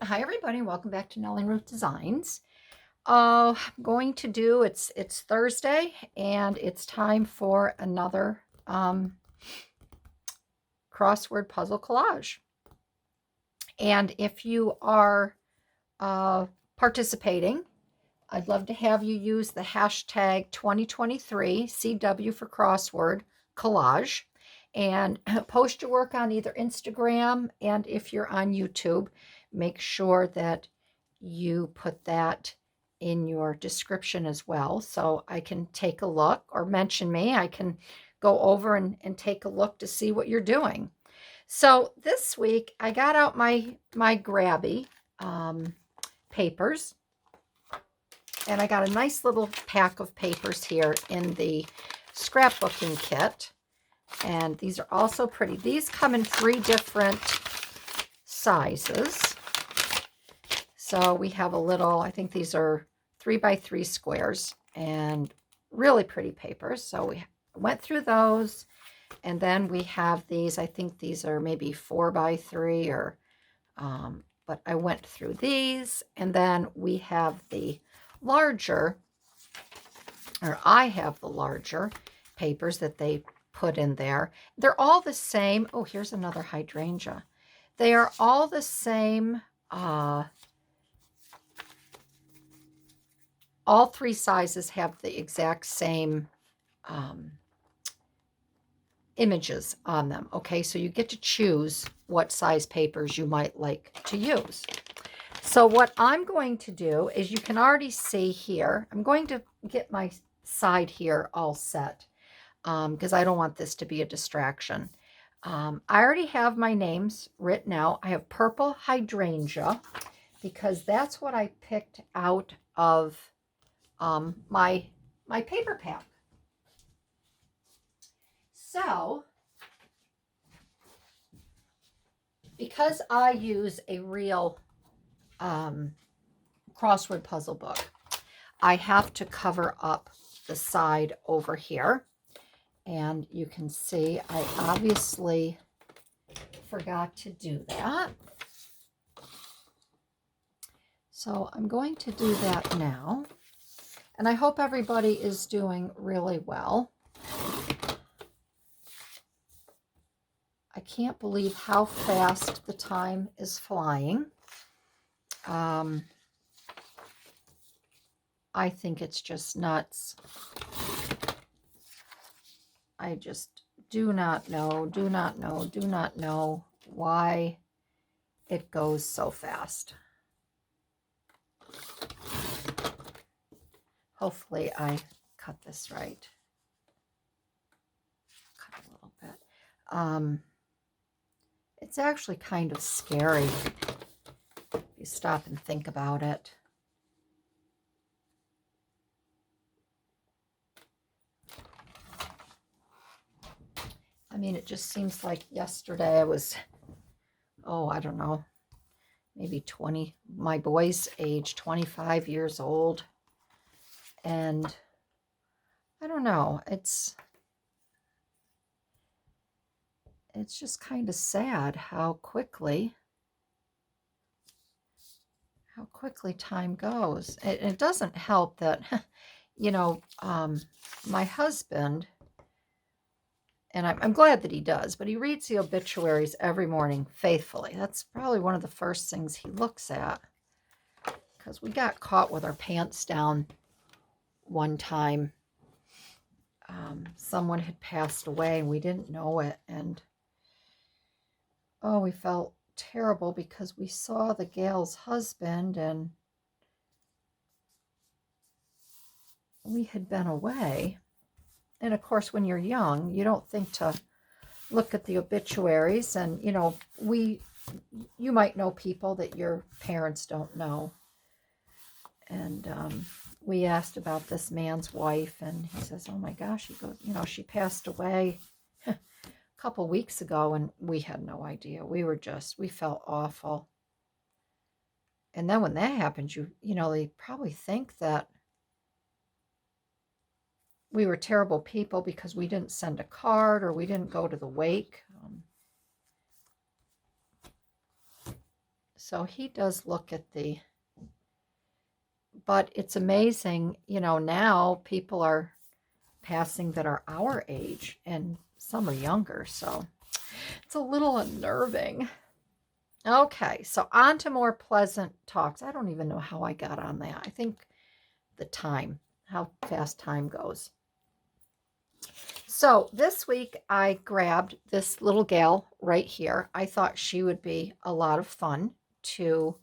Hi everybody, welcome back to Nellie and Ruth Designs. I'm going to do, it's Thursday and it's time for another crossword puzzle collage. And if you are participating, I'd love to have you use the hashtag 2023 CW for crossword collage and post your work on either Instagram, and if you're on YouTube, make sure that you put that in your description as well so I can take a look, or mention me. I can go over and take a look to see what you're doing. So this week I got out my grabby papers, and I got a nice little pack of papers here in the scrapbooking kit. And these are also pretty. These come in 3 different sizes. So we have a little, I think these are 3x3 squares and really pretty papers. So we went through those. And then we have these, I think these are maybe 4x3 or, but I went through these. And then we have the larger, or I have the larger papers that they put in there. They're all the same. Oh, here's another hydrangea. They are all the same. All 3 sizes have the exact same images on them. Okay, so you get to choose what size papers you might like to use. So what I'm going to do is, you can already see here, I'm going to get my side here all set because I don't want this to be a distraction. I already have my names written out. I have purple hydrangea because that's what I picked out of my paper pack. So, because I use a real crossword puzzle book, I have to cover up the side over here. And you can see I obviously forgot to do that. So I'm going to do that now. And I hope everybody is doing really well. I can't believe how fast the time is flying. I think it's just nuts. I just do not know why it goes so fast. Hopefully I cut this right. Cut a little bit. It's actually kind of scary if you stop and think about it. I mean, it just seems like yesterday I was, I don't know, maybe 20, my boy's age, 25 years old. And I don't know, it's just kind of sad how quickly time goes. It doesn't help that, you know, my husband, and I'm glad that he does, but he reads the obituaries every morning faithfully. That's probably one of the first things he looks at, because we got caught with our pants down one time. Someone had passed away and we didn't know it, and we felt terrible because we saw the gal's husband and we had been away. And of course, when you're young, you don't think to look at the obituaries, and you might know people that your parents don't know. And we asked about this man's wife, and he says, oh my gosh, he goes, she passed away a couple weeks ago, and we had no idea. We felt awful. And then when that happens, they probably think that we were terrible people because we didn't send a card or we didn't go to the wake. So he does look at the, but it's amazing, you know, now people are passing that are our age and some are younger, so it's a little unnerving. Okay, so on to more pleasant talks. I don't even know how I got on that. I think the time, how fast time goes. So this week I grabbed this little gal right here. I thought she would be a lot of fun to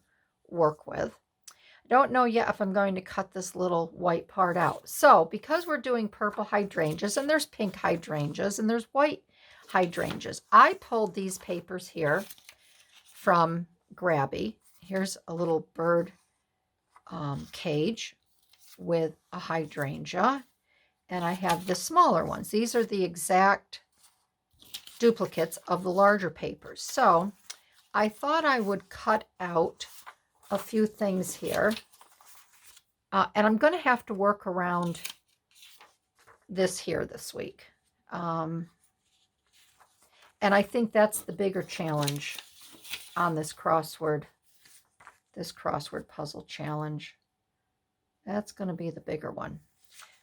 work with. I don't know yet if I'm going to cut this little white part out. So because we're doing purple hydrangeas, and there's pink hydrangeas, and there's white hydrangeas, I pulled these papers here from Grabby. Here's a little bird cage with a hydrangea, and I have the smaller ones. These are the exact duplicates of the larger papers. So I thought I would cut out a few things here, and I'm going to have to work around this here this week. And I think that's the bigger challenge on this crossword puzzle challenge. That's going to be the bigger one.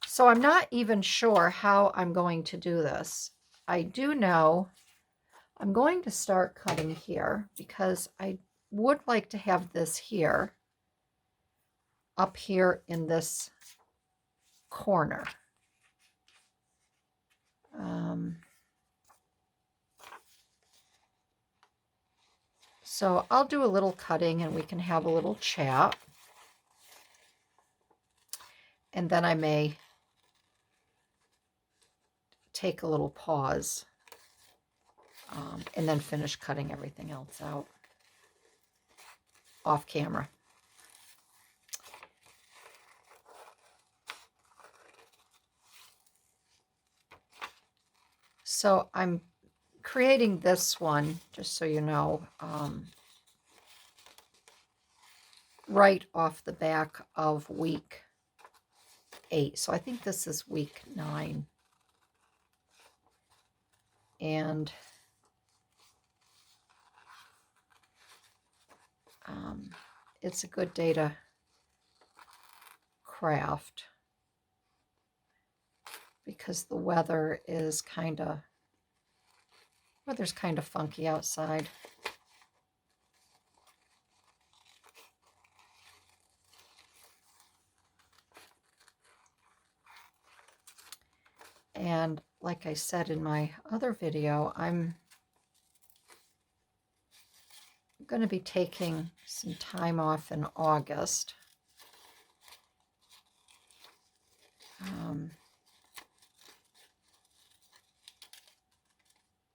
So I'm not even sure how I'm going to do this. I do know I'm going to start cutting here because I would like to have this here, up here in this corner. So I'll do a little cutting and we can have a little chat. And then I may take a little pause and then finish cutting everything else out off camera. So I'm creating this one, just so you know, right off the back of week 8. So I think this is week 9. And it's a good day to craft because the weather's kind of funky outside. And like I said in my other video, I'm going to be taking some time off in August.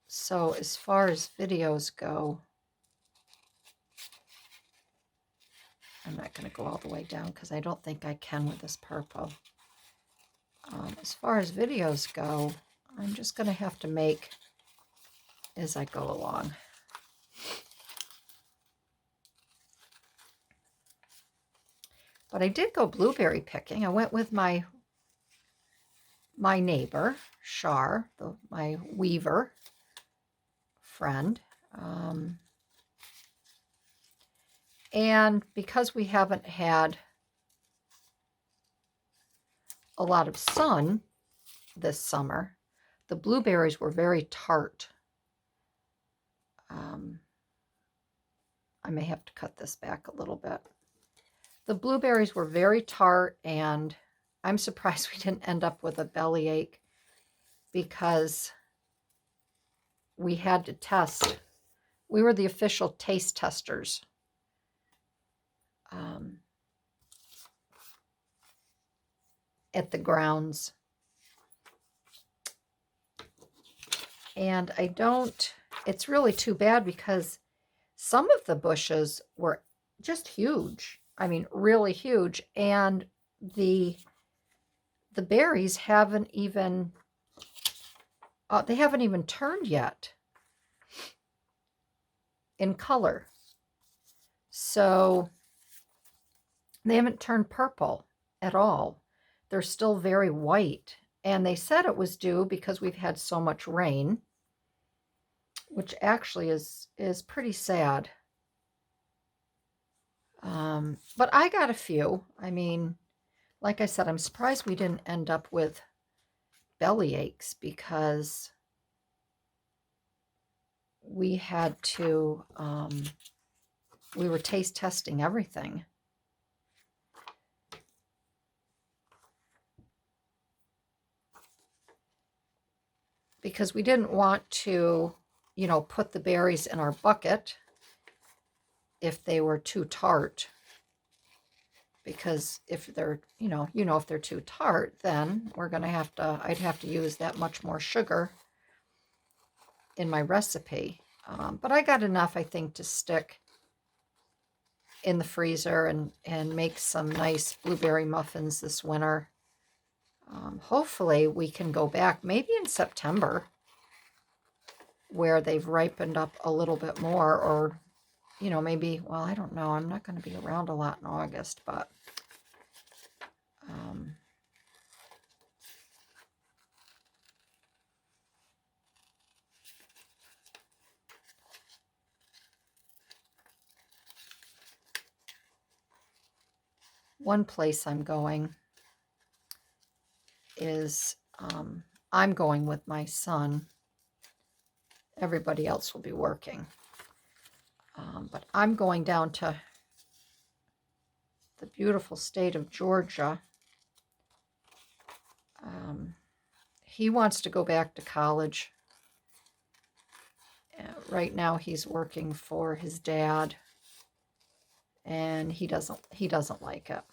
So as far as videos go, I'm not going to go all the way down because I don't think I can with this purple. As far as videos go, I'm just going to have to make as I go along. But I did go blueberry picking. I went with my neighbor, Shar, my weaver friend. And because we haven't had a lot of sun this summer, the blueberries were very tart. I may have to cut this back a little bit. The blueberries were very tart, and I'm surprised we didn't end up with a bellyache because we had to test. We were the official taste testers. At the grounds. And it's really too bad because some of the bushes were just huge. I mean, really huge. And the berries haven't even, they haven't even turned yet in color. So they haven't turned purple at all. They're still very white. And they said it was due because we've had so much rain, which actually is pretty sad. But I got a few. I mean, like I said, I'm surprised we didn't end up with belly aches because we had to, we were taste testing everything. Because we didn't want to, put the berries in our bucket if they were too tart. Because if they're, if they're too tart, then we're going to I'd have to use that much more sugar in my recipe. But I got enough, I think, to stick in the freezer and make some nice blueberry muffins this winter. Hopefully we can go back maybe in September where they've ripened up a little bit more, or maybe, well, I don't know, I'm not going to be around a lot in August, but one place I'm going is I'm going with my son. Everybody else will be working. But I'm going down to the beautiful state of Georgia. He wants to go back to college. Right now he's working for his dad, and he doesn't like it.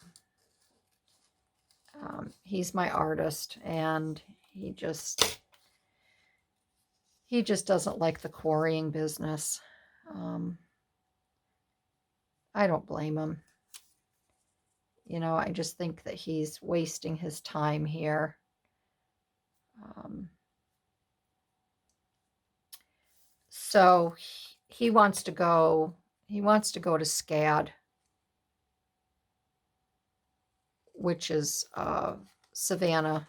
He's my artist, and he just doesn't like the quarrying business. I don't blame him. I just think that he's wasting his time here. So he wants to go to SCAD, which is Savannah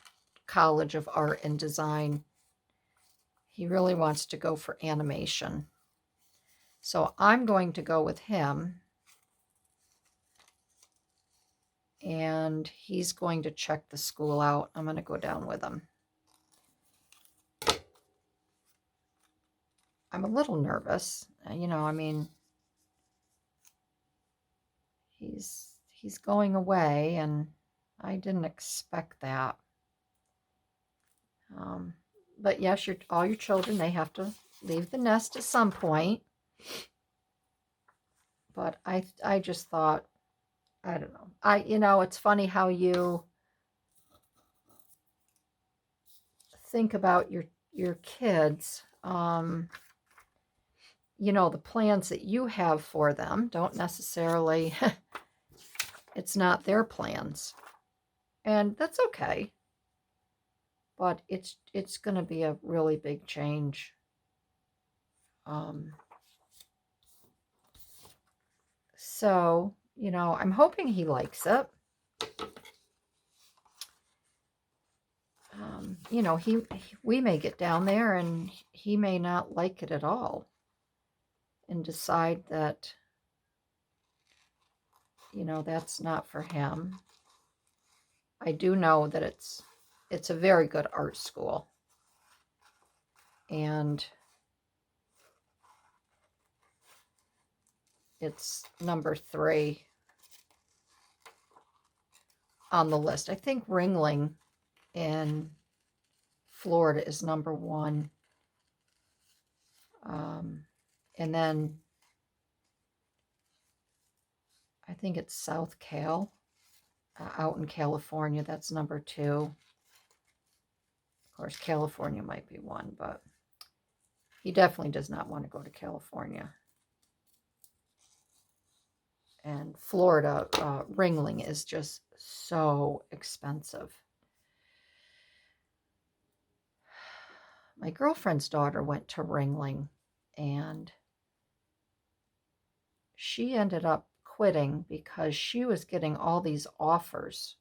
College of Art and Design. He really wants to go for animation. So I'm going to go with him, and he's going to check the school out. I'm going to go down with him. I'm a little nervous. I mean, he's going away, and I didn't expect that. But yes, all your children, they have to leave the nest at some point. But I just thought, I don't know. It's funny how you think about your kids. The plans that you have for them don't necessarily, it's not their plans. And that's okay. But it's going to be a really big change. So, I'm hoping he likes it. We may get down there and he may not like it at all and decide that, that's not for him. I do know that it's a very good art school. And it's number 3 on the list. I think Ringling in Florida is number 1. And then I think it's South Cal out in California. That's number 2. Of course, California might be 1, but he definitely does not want to go to California. And Florida, Ringling is just so expensive. My girlfriend's daughter went to Ringling, and she ended up quitting because she was getting all these offers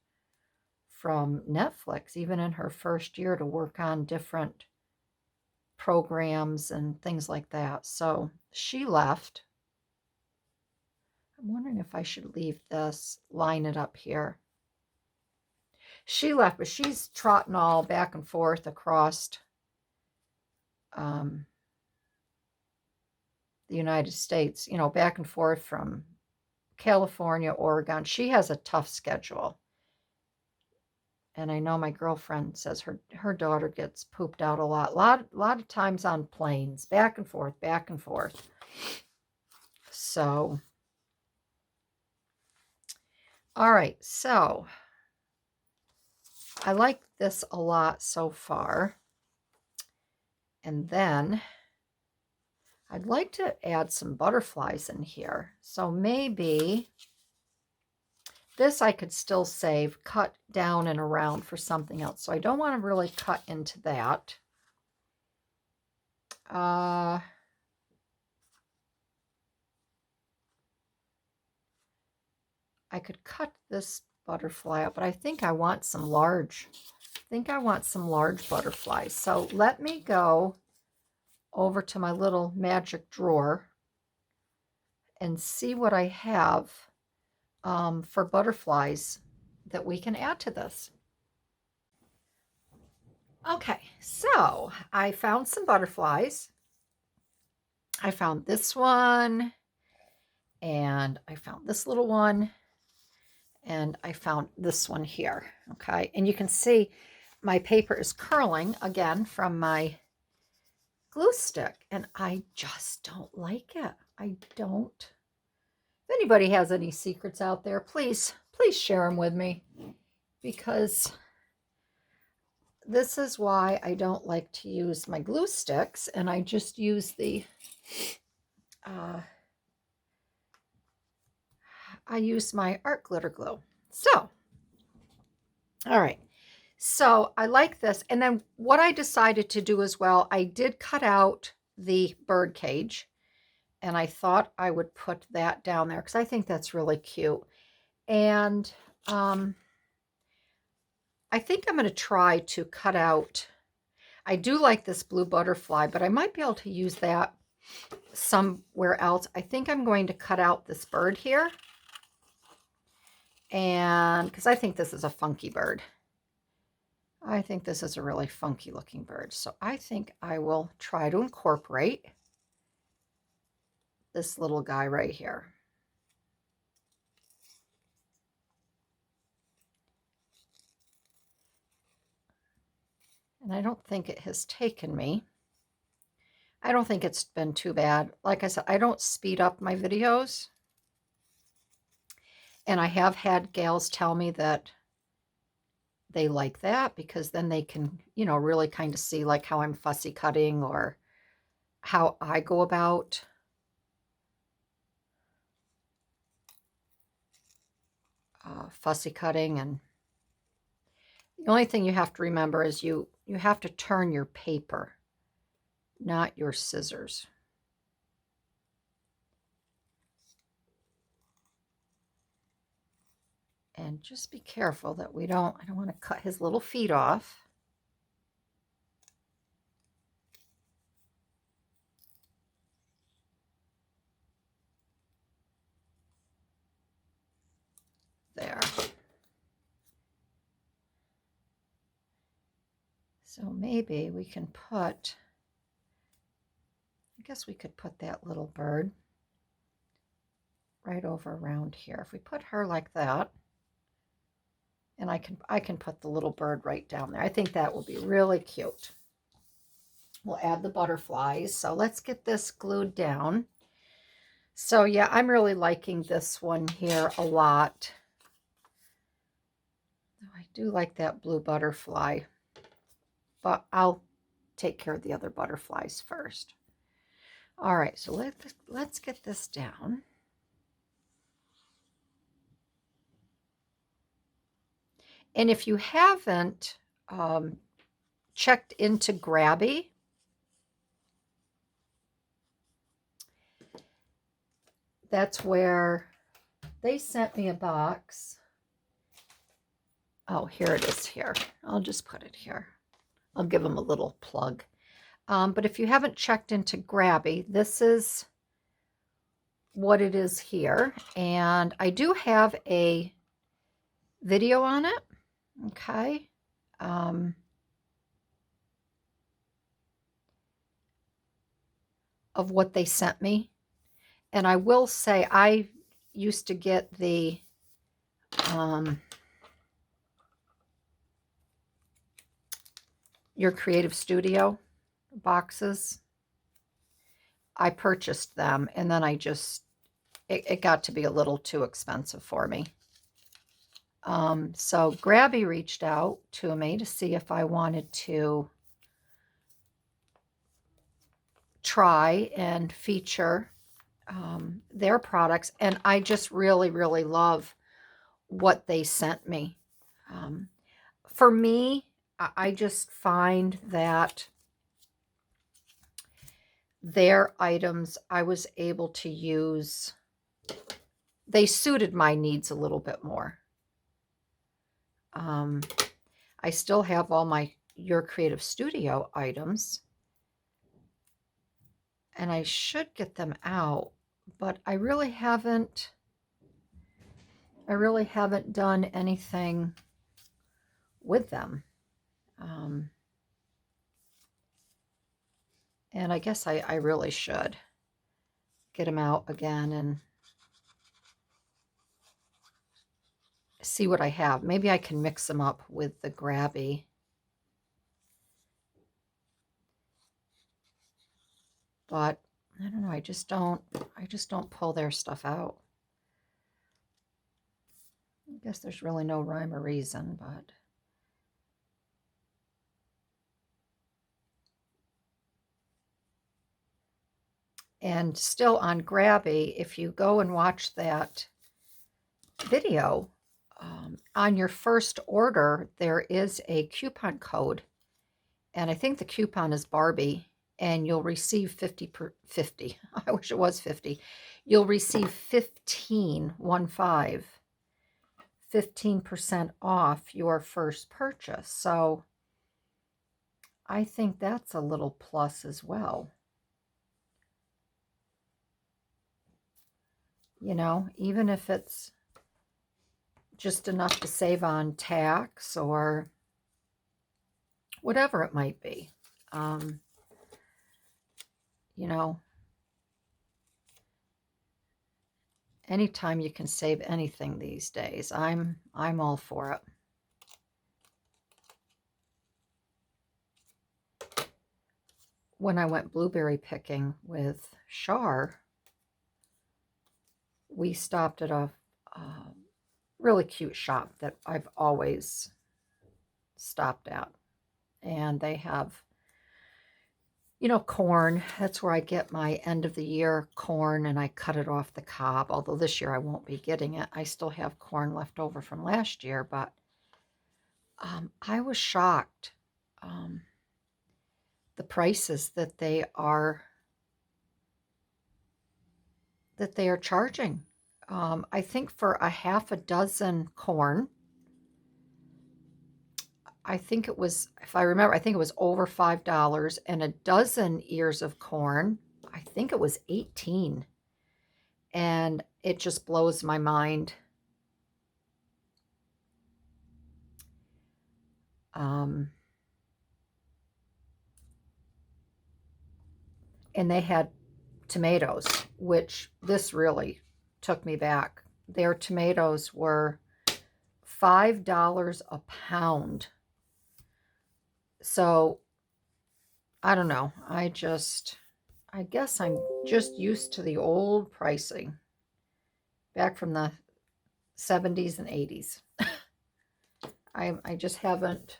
from Netflix, even in her first year, to work on different programs and things like that. So she left. I'm wondering if I should leave this, line it up here. She left, but she's trotting all back and forth across the United States, you know, back and forth from California, Oregon. She has a tough schedule. And I know my girlfriend says her daughter gets pooped out a lot of times on planes, back and forth, back and forth. So, all right, so I like this a lot so far. And then I'd like to add some butterflies in here. So maybe this I could still save, cut down and around for something else. So I don't want to really cut into that. I could cut this butterfly out, but I think I want some large. Butterflies. So let me go over to my little magic drawer and see what I have for butterflies that we can add to this. Okay, so I found some butterflies. I found this one, and I found this little one, and I found this one here. Okay, and you can see my paper is curling again from my glue stick, and I just don't like it. I don't. If anybody has any secrets out there, please share them with me, because this is why I don't like to use my glue sticks, and I just use the I use my art glitter glue. So, all right. So I like this. And then what I decided to do as well, I did cut out the bird cage, and I thought I would put that down there because I think that's really cute. And I think I'm going to try to cut out, I do like this blue butterfly, but I might be able to use that somewhere else. I think I'm going to cut out this bird here, and because I think this is a funky bird. I think this is a really funky looking bird. So I think I will try to incorporate this little guy right here. And I don't think it has taken me. I don't think it's been too bad. Like I said, I don't speed up my videos. And I have had gals tell me that they like that because then they can, you know, really kind of see like how I'm fussy cutting or how I go about fussy cutting. And the only thing you have to remember is you have to turn your paper, not your scissors. And just be careful that I don't want to cut his little feet off. There. So maybe we can put, I guess we could put that little bird right over around here. If we put her like that, and I can put the little bird right down there. I think that will be really cute. We'll add the butterflies. So let's get this glued down. So yeah, I'm really liking this one here a lot. I do like that blue butterfly, but I'll take care of the other butterflies first. All right, so let's get this down. And if you haven't checked into Grabby, that's where they sent me a box. Oh, here it is here. I'll just put it here. I'll give them a little plug. But if you haven't checked into Grabby, this is what it is here. And I do have a video on it. Okay. Of what they sent me. And I will say I used to get the Your Creative Studio boxes. I purchased them, and then it got to be a little too expensive for me. So Grabby reached out to me to see if I wanted to try and feature their products, and I just really, really love what they sent me. For me, I just find that their items I was able to use, they suited my needs a little bit more. I still have all my Your Creative Studio items, and I should get them out, but I really haven't done anything with them. And I guess I really should get them out again and see what I have. Maybe I can mix them up with the Grabby. But I don't know, I just don't pull their stuff out. I guess there's really no rhyme or reason, but and still on Grabby, if you go and watch that video, on your first order, there is a coupon code. And I think the coupon is Barbie, and you'll receive 50. I wish it was 50. You'll receive 15% off your first purchase. So I think that's a little plus as well. You know, even if it's just enough to save on tax or whatever it might be. You know, anytime you can save anything these days, I'm all for it. When I went blueberry picking with Shar, we stopped at a really cute shop that I've always stopped at. And they have, you know, corn. That's where I get my end of the year corn, and I cut it off the cob. Although this year I won't be getting it. I still have corn left over from last year, but I was shocked. The prices that they are charging. I think for a half a dozen corn, I think it was, if I remember, I think it was over $5, and a dozen ears of corn, I think it was 18. And it just blows my mind. And they had tomatoes, which this really took me back. Their tomatoes were $5 a pound. So I don't know. I guess I'm just used to the old pricing back from the 70s and 80s. I just haven't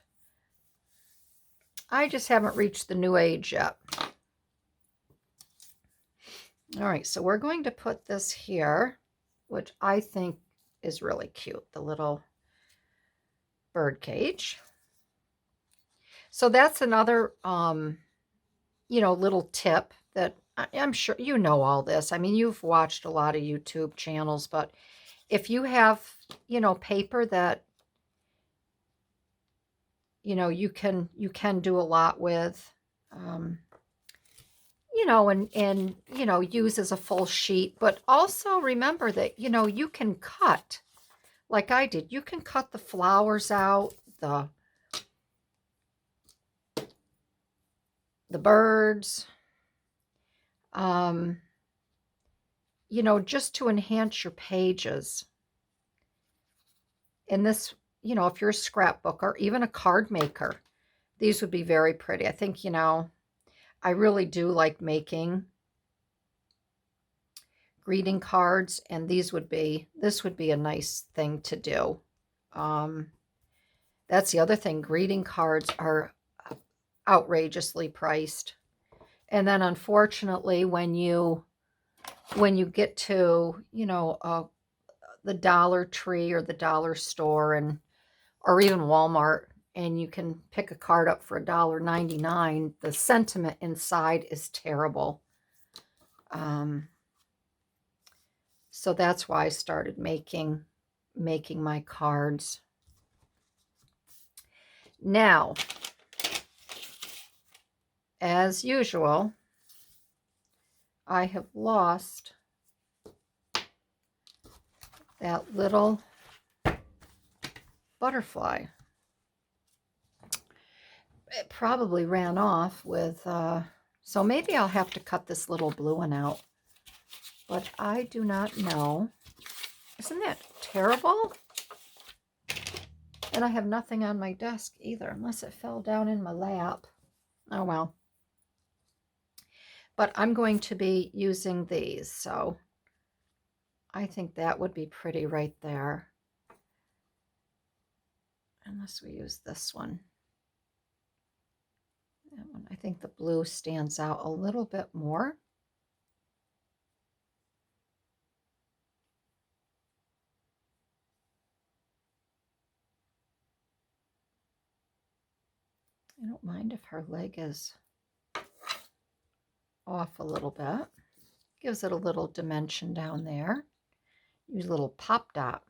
reached the new age yet. All right, so we're going to put this here, which I think is really cute, the little bird cage. So that's another, you know, little tip that I'm sure you know all this. I mean, you've watched a lot of YouTube channels, but if you have, you know, paper that, you know, you can do a lot with, and use as a full sheet. But also remember that, you can cut, like I did. You can cut the flowers out, the birds, um, just to enhance your pages. And this, if you're a scrapbooker or even a card maker, these would be very pretty. I think, I really do like making greeting cards, and this would be a nice thing to do. That's the other thing. Greeting cards are outrageously priced. And then unfortunately, when you get to, the Dollar Tree or the dollar store or even Walmart, and you can pick a card up for $1.99, the sentiment inside is terrible. So that's why I started making my cards. Now, as usual, I have lost that little butterfly. It probably ran off with, so maybe I'll have to cut this little blue one out. But I do not know. Isn't that terrible? And I have nothing on my desk either, unless it fell down in my lap. Oh, well. But I'm going to be using these, so I think that would be pretty right there. Unless we use this one. That one, I think the blue stands out a little bit more. I don't mind if her leg is off a little bit. Gives it a little dimension down there. Use a little pop dot.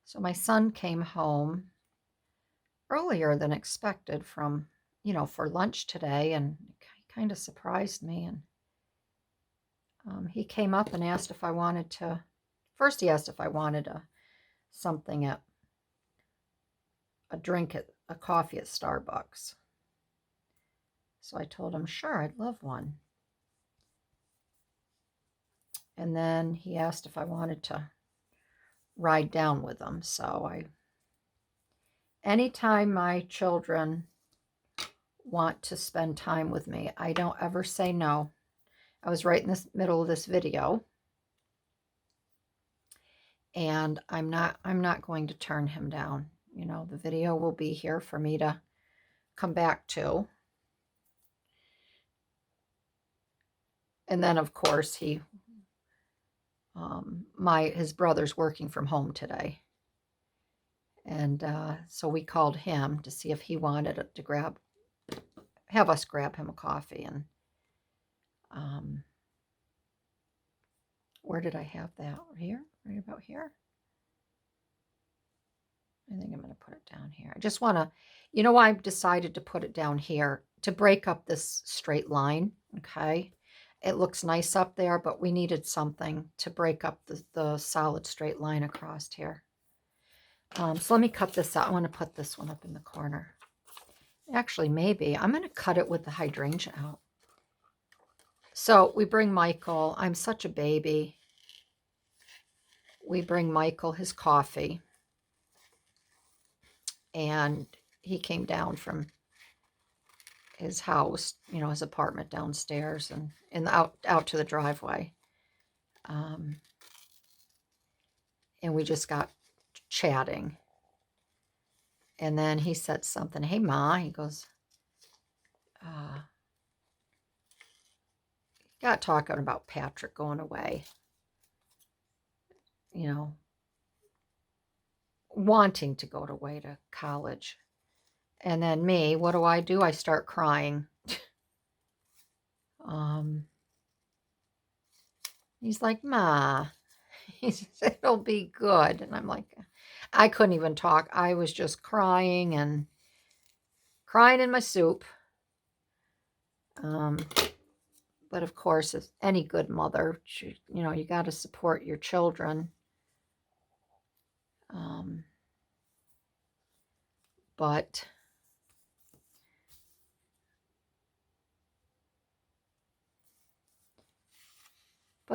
So my son came home earlier than expected from, for lunch today, and he kind of surprised me. And he came up and asked if I wanted to, first he asked if I wanted a drink, a coffee at Starbucks. So I told him, sure, I'd love one. And then he asked if I wanted to ride down with him. So anytime my children want to spend time with me, I don't ever say no. I was right in the middle of this video, and I'm not going to turn him down. The video will be here for me to come back to. And then, of course, his brother's working from home today. And so we called him to see if he wanted to have us grab him a coffee. And where did I have that? Here? Right about here? I think I'm going to put it down here. I just want to, I've decided to put it down here to break up this straight line, okay? It looks nice up there, but we needed something to break up the solid straight line across here. So let me cut this out. I want to put this one up in the corner. Actually, maybe. I'm going to cut it with the hydrangea out. So we bring Michael. I'm such a baby. We bring Michael his coffee. And he came down from his house, his apartment downstairs and out to the driveway. And we just got chatting. And then he said something, hey, Ma, he goes, got talking about Patrick going away, wanting to go away to college. And then me, what do? I start crying. He's like, Ma, He says, it'll be good. And I'm like, I couldn't even talk. I was just crying and crying in my soup. But of course, as any good mother, you got to support your children. But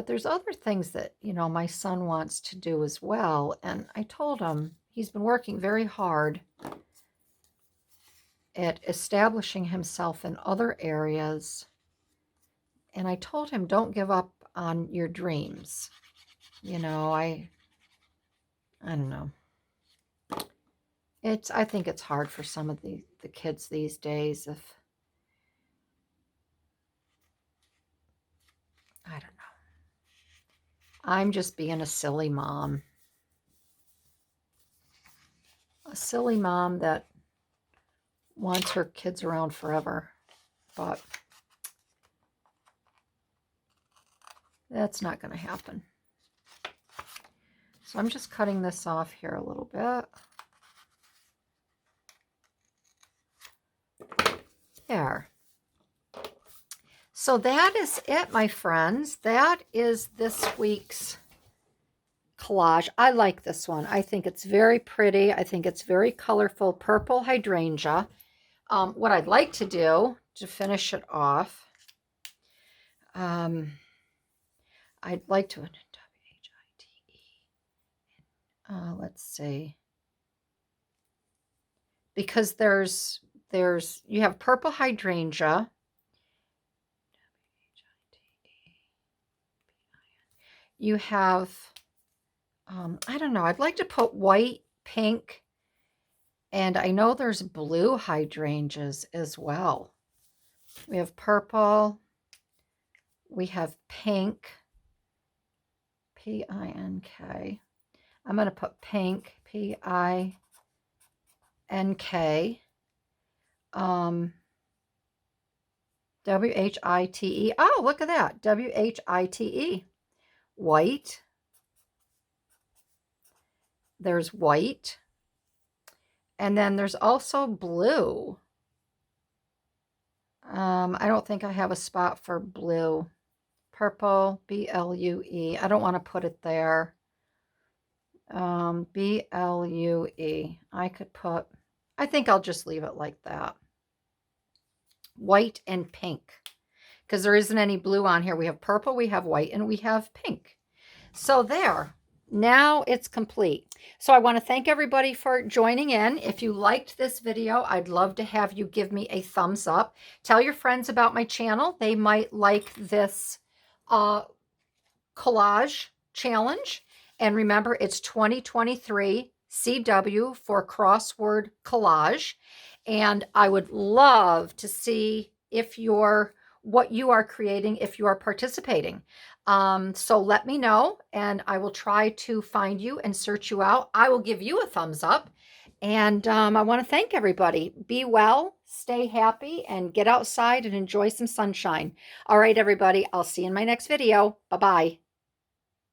there's other things that, my son wants to do as well. And I told him he's been working very hard at establishing himself in other areas. And I told him, don't give up on your dreams. I don't know. I think it's hard for some of the kids these days. I don't know. I'm just being a silly mom. A silly mom that wants her kids around forever. But that's not going to happen. So I'm just cutting this off here a little bit. There. So that is it, my friends. That is this week's collage. I like this one. I think it's very pretty. I think it's very colorful. Purple hydrangea. What I'd like to do to finish it off, I'd like to, W-H-I-T-E. Let's see. Because you have purple hydrangea. You have, I don't know, I'd like to put white, pink, and I know there's blue hydrangeas as well. We have purple, we have pink, P-I-N-K. I'm going to put pink, P-I-N-K. W-H-I-T-E. Oh, look at that. W-H-I-T-E. White. There's white. And then there's also blue. I don't think I have a spot for blue. Purple, B-L-U-E. I don't want to put it there. B-L-U-E. I think I'll just leave it like that. White and pink. Because there isn't any blue on here. We have purple, we have white, and we have pink. So there. Now it's complete. So I want to thank everybody for joining in. If you liked this video, I'd love to have you give me a thumbs up. Tell your friends about my channel. They might like this collage challenge. And remember, it's 2023 CW for Crossword Collage. And I would love to see what you are creating if you are participating. So let me know, and I will try to find you and search you out. I will give you a thumbs up. And I want to thank everybody. Be well, stay happy, and get outside and enjoy some sunshine. All right, everybody. I'll see you in my next video. Bye-bye.